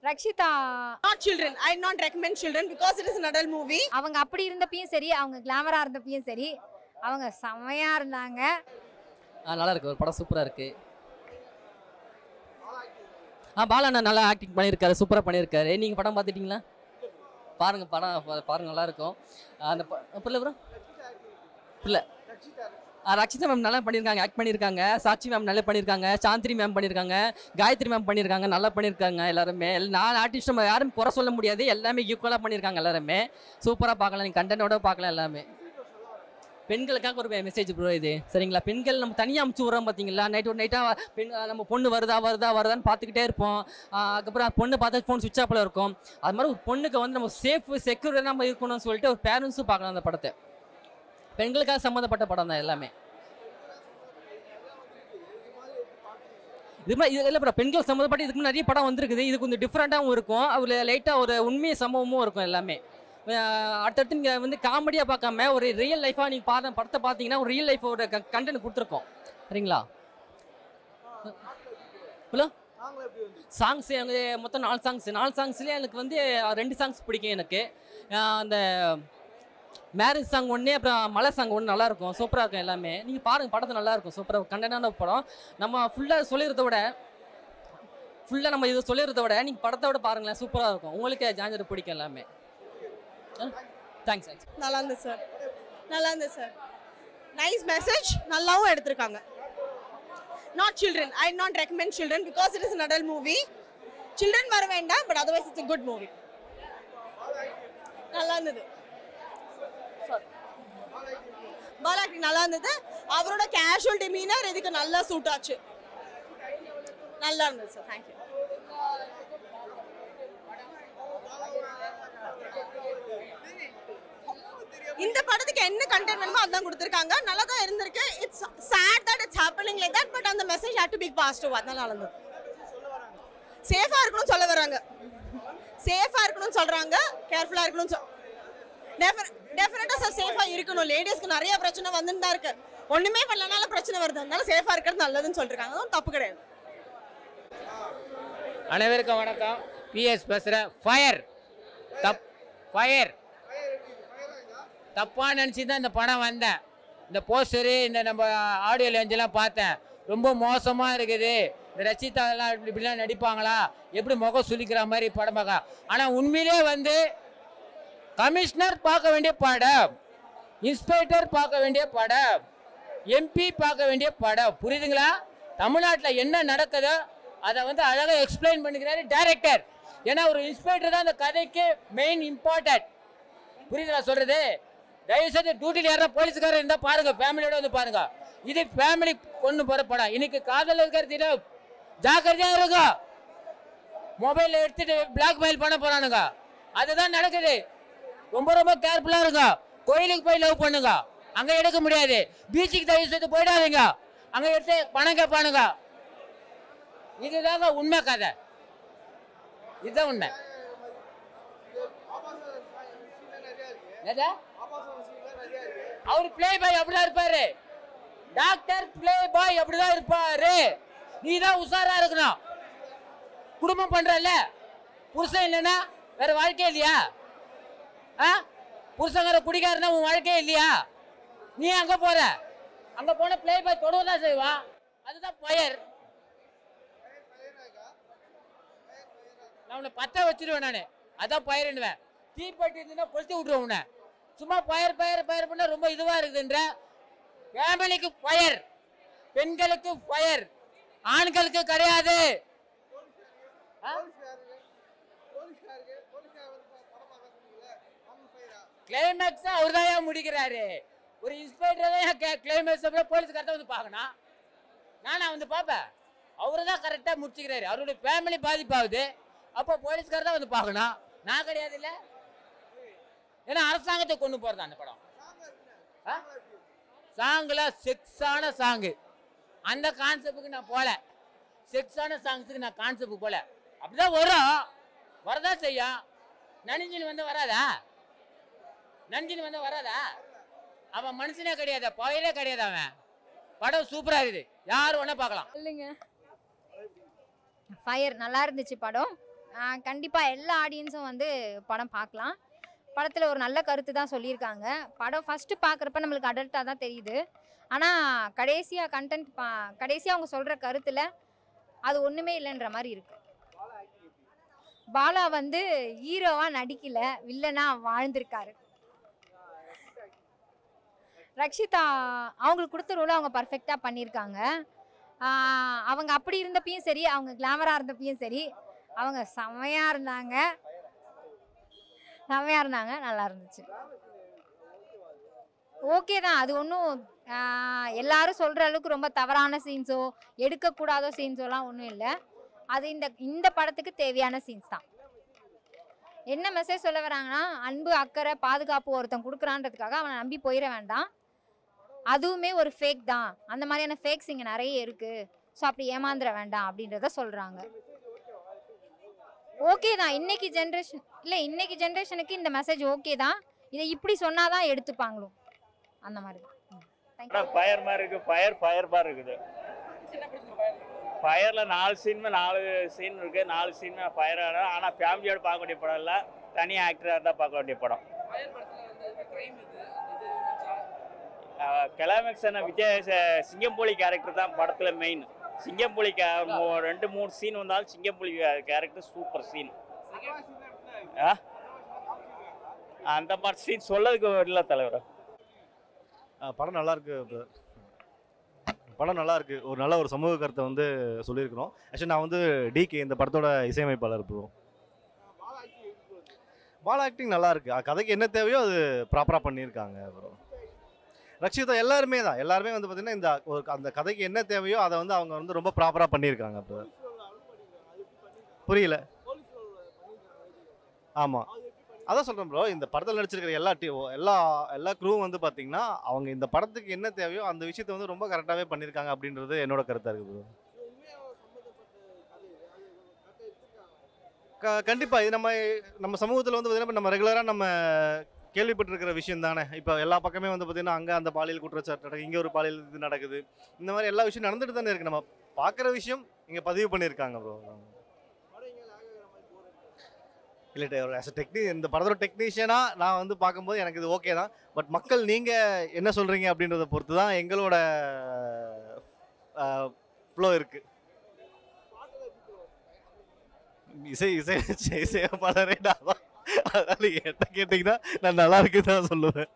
Rakshitha not children. I not recommend children because it is an adult movie. அவங்க அப்படி இருந்தப்பையும் சரி, அவங்க கிளாமரா இருந்தப்பையும் சரி, அவங்க செமையா இருந்தாங்க. நல்லா இருக்கு, ஒரு படம் சூப்பரா இருக்கு. பாலண்ணா நல்லா ஆக்டிங் பண்ணியிருக்காரு, சூப்பராக பண்ணியிருக்காரு. நீங்கள் படம் பார்த்துட்டீங்களா? பாருங்க, படம் பாருங்க, நல்லா இருக்கும். அந்த பிள்ளை ப்ரோ பிள்ளை ரக்ஷிதா மேம் நல்லா பண்ணியிருக்காங்க, ஆக்ட் பண்ணியிருக்காங்க. சாட்சி மேம் நல்லா பண்ணியிருக்காங்க, சாந்திரி மேம் பண்ணியிருக்காங்க, காயத்ரி மேம் பண்ணியிருக்காங்க, நல்லா பண்ணியிருக்காங்க எல்லாருமே. நான் ஆர்டிஸ்ட் யாரும் குறை சொல்ல முடியாது, எல்லாமே ஈக்குவலாக பண்ணியிருக்காங்க எல்லாருமே. சூப்பராக பார்க்கலாம், நீங்கள் கண்டென்ட்டோட பார்க்கலாம் எல்லாமே. பெண்களுக்காக ஒரு மெசேஜ் ப்ரோ இது, சரிங்களா? பெண்கள் நம்ம தனியாக அமுச்சு விட்றோம் பார்த்தீங்களா? நைட்டாக பெண் நம்ம பொண்ணு வருதான்னு பார்த்துக்கிட்டே இருப்போம். அதுக்கப்புறம் பொண்ணு பார்த்தா ஃபோன் சுவிட்ச் ஆஃபில் இருக்கும். அது மாதிரி ஒரு பொண்ணுக்கு வந்து நம்ம செக்யூரிட்டாக நம்ம இருக்கணும்னு சொல்லிட்டு ஒரு பேரண்ட்ஸும் பார்க்கலாம் அந்த படத்தை. பெண்களுக்காக சம்மந்தப்பட்ட படம் தான் எல்லாமே. இது மாதிரி இல்லை ப்ரோ, பெண்கள் சம்மந்தப்பட்ட இதுக்கு நிறைய படம் வந்திருக்குது. இது கொஞ்சம் டிஃப்ரெண்ட்டாகவும் இருக்கும், அதில் லைட்டாக ஒரு உண்மை சம்பவமும் இருக்கும் எல்லாமே. அடுத்தடுத்து நீங்கள் வந்து காமெடியாக பார்க்காம ஒரு ரியல் லைஃபாக நீங்கள் படத்தை பார்த்தீங்கன்னா ஒரு ரியல் லைஃபோட கண்டென்ட் கொடுத்துருக்கோம், சரிங்களா? ஹலோ, சாங்ஸ் எனக்கு மொத்தம் 4 சாங்ஸ்லேயே எனக்கு வந்து 2 சாங்ஸ் பிடிக்கும் எனக்கு. அந்த மேரேஜ் சாங் ஒன்று, அப்புறம் மலை சாங் ஒன்று நல்லாயிருக்கும், சூப்பராக இருக்கும் எல்லாமே. நீங்கள் பாருங்கள், படத்தை நல்லாயிருக்கும், சூப்பராக கண்டென்ட்டான படம். நம்ம ஃபுல்லாக சொல்லிடுறத விட நீங்கள் படத்தோட பாருங்களேன், சூப்பராக இருக்கும். உங்களுக்கு ஜான்ஜர் பிடிக்கும் எல்லாமே. தேங்க்ஸ். நல்லா இருந்தது சார். நைஸ் மெசேஜ், நல்லாவும் எடுத்திருக்காங்க. Not children. I not recommend children because it is an adult movie. Children வர வேண்டாம், but otherwise it's a good movie. நல்லா இருந்தது. பாலாக்டி நல்லா இருந்தது. அவரோட கேஷுவல் டிமீனர் இதுக்கு நல்லா சூட் ஆச்சு. நல்லா இருந்தது சார். தேங்க்யூ. இந்த படத்துக்கு என்ன கண்டென்ட் வேணுமோ அதான் கொடுத்திருக்காங்க. நல்லா தான் இருந்திருக்கு. It's sad that it's happening like that, but அந்த message had to be passed over. அதனால நல்லா இருந்தது. சேஃபா இருக்கணும்னு சொல்ல வராங்க. சேஃபா இருக்கணும்னு சொல்றாங்க, கேர்ஃபுல்லா இருக்கணும்னு டெஃபினட்டா சார் சேஃபா இருக்கணும். லேடிஸ்க்கு நிறைய பிரச்சனை வந்துட்டு தான் இருக்கு. ஒண்ணுமே பண்ணலனால பிரச்சனை வருது. அதனால சேஃபா இருக்கிறது நல்லதுன்னு சொல்றாங்க. அதுவும் தப்பு கிடையாது. அனைவருக்கும் வணக்கம். பிஎஸ் பேசுகிறேன். ஃபயர் தப்பாக நினச்சி தான் இந்த படம் வந்தேன். இந்த போஸ்டரு, இந்த நம்ம ஆடியோ லேஞ்செல்லாம் பார்த்தேன். ரொம்ப மோசமாக இருக்குது. இந்த ரச்சிதாலாம் இப்படிலாம் நடிப்பாங்களா, எப்படி முகம் சுளிக்கிற மாதிரி படம் பார்க்க. ஆனால் உண்மையிலே வந்து கமிஷனர் பார்க்க வேண்டிய படம், இன்ஸ்பெக்டர் பார்க்க வேண்டிய படம், எம்பி பார்க்க வேண்டிய படம். புரியுதுங்களா? தமிழ்நாட்டில் என்ன நடக்குதோ அதை வந்து அழகாக எக்ஸ்பிளைன் பண்ணிக்கிறாரு டைரக்டர். ஏன்னா ஒரு இன்ஸ்பெக்டர் தான் அந்த கதைக்கு மெயின் இம்பார்ட்டன்ட். புரியுதுங்களா சொல்கிறது? தயவுசெய்து டியூட்டியில் யாரா போலீஸ்காரர் இருந்தால் பாருங்கள், ஃபேமிலியோட வந்து பாருங்கள். இது ஃபேமிலி கொண்டு போகிற படம். இன்னைக்கு காதல் இருக்கிறது ஜாக்கிரதையாக இருக்கும். மொபைல் எடுத்துட்டு பிளாக்மெயில் பண்ண போகிறானுங்க. அதுதான் நடக்குது. ரொம்ப ரொம்ப கேர்ஃபுல்லாக இருக்கும். கோயிலுக்கு போய் லவ் பண்ணுங்க, அங்கே எடுக்க முடியாது. பீச்சுக்கு தயவுசெய்து போயிடாதீங்க, அங்கே எடுத்து பணம் கேட்பானுங்க. இதுதாங்க உண்மை கதை. இதுதான் உண்மை. அவரு பிளே பாய் அப்படிதான் இருப்பாரு. டாக்டர் பிளே பாய் அப்படிதான் இருப்பாரு. நீ தான் உஷாரா இருக்கணும். குடும்பம் பண்றல, புருஷன் இல்லைன்னா வேற வாழ்க்கை இல்லையா? புருஷங்கிற குடிக்காரனா உன் வாழ்க்கையே இல்லையா? நீ அங்க போற, அங்க போன பிளே பாய் தொடுவதான் செய்வான். அதுதான் ஃபயர். நான் உன்னை பத்த வச்சிருவேன். நான் அதான் ஃபயர்னுவேன். தீப்பட்டி இருந்துன்னா கொளுத்தி விட்டுருவேன் உன்னை. சும்மா ஃபயர் பண்ண ரொம்ப இதுவா இருக்குதுன்ற. ஃபேமிலிக்கு ஃபயர், பெண்களுக்கு ஃபயர், ஆண்களுக்கு கிடையாது. கிளைமேக்ஸ் அவர் தான் முடிக்கிறாரு. ஒரு இன்ஸ்பெக்டர் தான் கிளைமேக்ஸ் போலீஸ்காரத்தை வந்து பார்க்கணும். நானா வந்து பார்ப்பேன். அவரு தான் கரெக்டாக முடிச்சுக்கிறாரு. அவருடைய ஃபேமிலி பாதிப்பாகுது. அப்போ போலீஸ்காரர் தான் வந்து பார்க்கணும். நான் கிடையாது இல்லை. ஏன்னா அரசாங்கத்தை கொண்டு போறது அந்த படம். சாங்குல செக்ஸான சாங்கு, அந்த கான்செப்டுக்கு நான் போல. செக்ஸான சாங்ஸுக்கு நான் கான்செப்ட் போல. அப்படிதான் வரும், வரதான் செய்யும். நனிஞ்சின் வந்து வராதா? அவன் மனுஷனே கிடையாது, பயிரே கிடையாது. அவன் படம் சூப்பரா இருக்குது. யாரும் ஒண்ணா பார்க்கலாம். இல்லைங்க, ஃபயர் நல்லா இருந்துச்சு படம். கண்டிப்பாக எல்லா ஆடியன்ஸும் வந்து படம் பார்க்கலாம். படத்தில் ஒரு நல்ல கருத்து தான் சொல்லியிருக்காங்க. படம் ஃபஸ்ட்டு பார்க்குறப்ப நம்மளுக்கு அடல்ட்டாக தான் தெரியுது. ஆனால் கடைசியாக கடைசியாக அவங்க சொல்கிற கருத்தில் அது ஒன்றுமே இல்லைன்ற மாதிரி இருக்குது. பாலா வந்து ஹீரோவாக நடிக்கலை, வில்லனாக வாழ்ந்திருக்காரு. ரக்ஷிதா அவங்களுக்கு கொடுத்த ரோலை அவங்க பர்ஃபெக்டாக பண்ணியிருக்காங்க. அவங்க அப்படி இருந்தப்பையும் சரி, அவங்க கிளாமராக இருந்தப்பையும் சரி, அவங்க செம்மையாக இருந்தாங்க, நல்லா இருந்துச்சு. ஓகே தான், அது ஒன்றும் எல்லாரும் சொல்கிற அளவுக்கு ரொம்ப தவறான சீன்ஸோ எடுக்கக்கூடாத சீன்ஸோலாம் ஒன்றும் இல்லை. அது இந்த படத்துக்கு தேவையான சீன்ஸ் தான். என்ன மெசேஜ் சொல்ல வராங்கன்னா, அன்பு, அக்கறை, பாதுகாப்பு ஒருத்தன் கொடுக்குறான்றதுக்காக அவனை நம்பி போயிட வேண்டாம். அதுவுமே ஒரு ஃபேக் தான். அந்த மாதிரியான ஃபேக்ஸ் இங்கே நிறைய இருக்குது. ஸோ அப்படி ஏமாந்துட வேண்டாம் அப்படின்றத சொல்கிறாங்க. ஓகே தான், இன்னைக்கு ஜென்ரேஷனுக்கு இந்த மெசேஜ் ஓகே தான். இதை இப்படி சொன்னால் தான் எடுத்துப்பாங்களோ அந்த மாதிரி தான். ஃபயர் மாதிரி இருக்குது. ஃபயர் மாதிரி இருக்குது. ஃபயரில் 4 சீன் இருக்குது. 4 சீன் ஃபயர் ஆடும். ஆனால் ஃபேமிலியோட பார்க்க வேண்டிய படம் இல்லை, தனி ஆக்டராக இருந்தால் பார்க்க வேண்டிய படம். கிளைமேக்ஸ் விஜய் சிங்கம்புலி கேரக்டர் தான் படத்தில் மெயின். சிங்கம்புலி 2-3 சீன் வந்தாலும் சிங்கம்புலி கேரக்டர் சூப்பர் சீன். அந்த மாதிரி சீன் சொல்லதுக்கு இல்லை தலைவர். படம் நல்லா இருக்கு. படம் நல்லா இருக்கு. ஒரு நல்ல ஒரு சமூக கருத்தை வந்து சொல்லியிருக்கிறோம். ஆக்சுவலி நான் வந்து டிகே இந்த படத்தோட இசையமைப்பாளர் ப்ரோ. பாலா ஆக்டிங் நல்லா இருக்கு. கதைக்கு என்ன தேவையோ அது ப்ராப்பராக பண்ணியிருக்காங்க ப்ரோ. ரக்ஷிதா எல்லாருமே வந்து பார்த்தீங்கன்னா அந்த கதைக்கு என்ன தேவையோ அதை வந்து அவங்க வந்து ரொம்ப ப்ராப்பராக பண்ணியிருக்காங்க ப்ரோ. புரியல. ஆமாம், அதான் சொல்கிறேன் ப்ரோ. இந்த படத்தில் நடிச்சிருக்கிற எல்லா க்ரூவும் வந்து பார்த்தீங்கன்னா அவங்க இந்த படத்துக்கு என்ன தேவையோ அந்த விஷயத்தை வந்து ரொம்ப கரெக்டாகவே பண்ணியிருக்காங்க அப்படின்றது என்னோட கருத்தாக இருக்குது ப்ரோ. கண்டிப்பாக இது நம்ம சமூகத்தில் வந்து பார்த்தீங்கன்னா நம்ம ரெகுலராக நம்ம கேள்விப்பட்டிருக்கிற விஷயம் தானே. இப்போ எல்லா பக்கமே வந்து பார்த்தீங்கன்னா அங்கே அந்த பாலியல் குற்றச்சாட்டு நடக்குது, இங்கே ஒரு பாலியல் இது நடக்குது. இந்த மாதிரி எல்லா விஷயம் நடந்துட்டு தானே இருக்குது. நம்ம பார்க்குற விஷயம் இங்கே பதிவு பண்ணியிருக்காங்க ப்ரோ. இல்லை ஆஸ் அ இந்த படத்தோட டெக்னீஷியனாக நான் வந்து பார்க்கும்போது எனக்கு இது ஓகே தான். பட் மக்கள் நீங்கள் என்ன சொல்கிறீங்க அப்படின்றத பொறுத்து தான் எங்களோட ஃப்ளோ இருக்குது. இசையமைப்பாளரே நான் தான். அதனால் என்ன கேட்டிங்கன்னா நான் நல்லா இருக்குன்னு தான் சொல்லுவேன்.